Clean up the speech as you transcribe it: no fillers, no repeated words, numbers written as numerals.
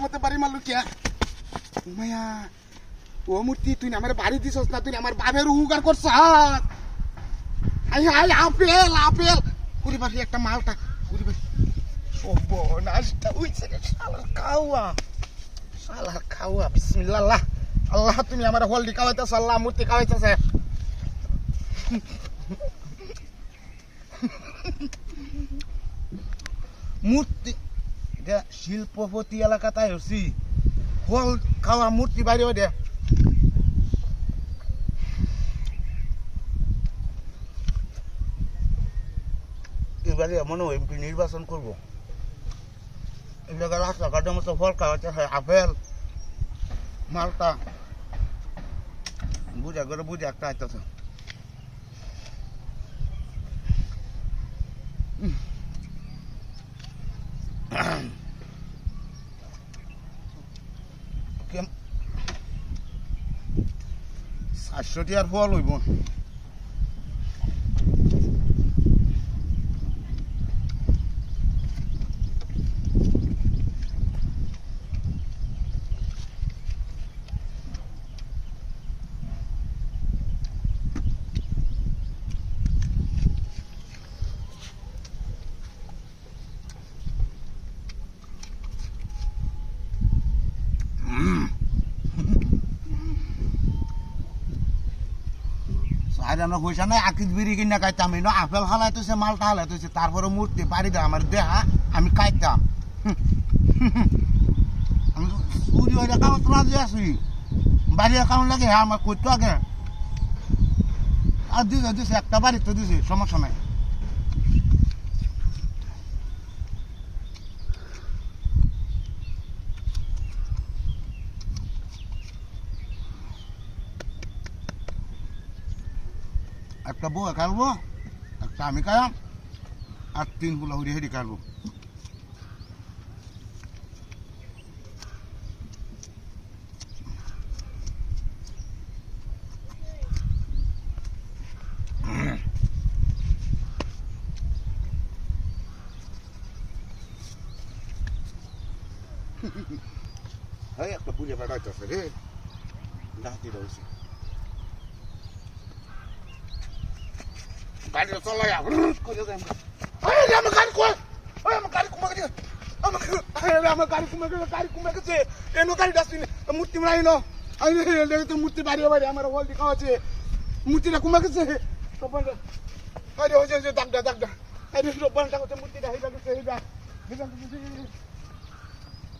মতে বাড়ি মারলু কে মায়া ও মূর্তি তুই আমার বাড়ি দিছস না তুই আমার বাপের উগার করছ I I apple apple Puri বাড়ি একটা মালটা পুরি বাড়ি ও বনাসটা উইছে শালার খাওয়া বিসমিল্লাহ আল্লাহ তুমি আমার হলদি খাওয়াইতেছ আল্লাহ মূর্তি খাওয়াইতেছে মূর্তি এটা শিল্পপতি এলাকাটাই হচ্ছি হল খাওয়া মূর্তি বাইরেও দে এবারে মনে হয় এমপি নির্বাচন করবো এই জায়গায় রাস্তাঘাটের মতো ফল খাওয়াচ্ছে আপেল মালটা বুঝা করে বুঝে একটা আইতেছে সাতশোটি আর ফল হইব আর আমরা পয়সা নাই আকিস বিড়ি কিনা খাইতাম এই আপেল হালাইতেছে মালটা হালাইতেছে তারপরে মূর্তি বাড়ি দেয় আমার দেহা আমি খাইতাম আমি চুরি হয়ে কাগজ রাজি আছি বাড়ি কারণ লাগে হ্যাঁ আমার করতো আগে আর দিছে একটা বাড়ি তো দিছে সমস্যা নাই একটা বউ কাটবো একটা আমি খাইলাম আর 3 গুলা হুড়ি হেঁড়ি কাটবো একটা বুঝে বেড়াইতেছে রে ডাকি রয়েছে গাড়ি চলাই করে দেয় আমার গাড়ি কই আমার গাড়ি কমে গেছে আমার গাড়ি কমে গেছে এনো গাড়ি ডাস্টবিন মূর্তি মারাই নো আমি তো মূর্তি বাড়ি বাড়ি আমার হলদি খাওয়াছে মূর্তিটা কমে গেছে আরে হয়েছে দাগদা আরে সব বানটা মূর্তিটা হয়ে গেছে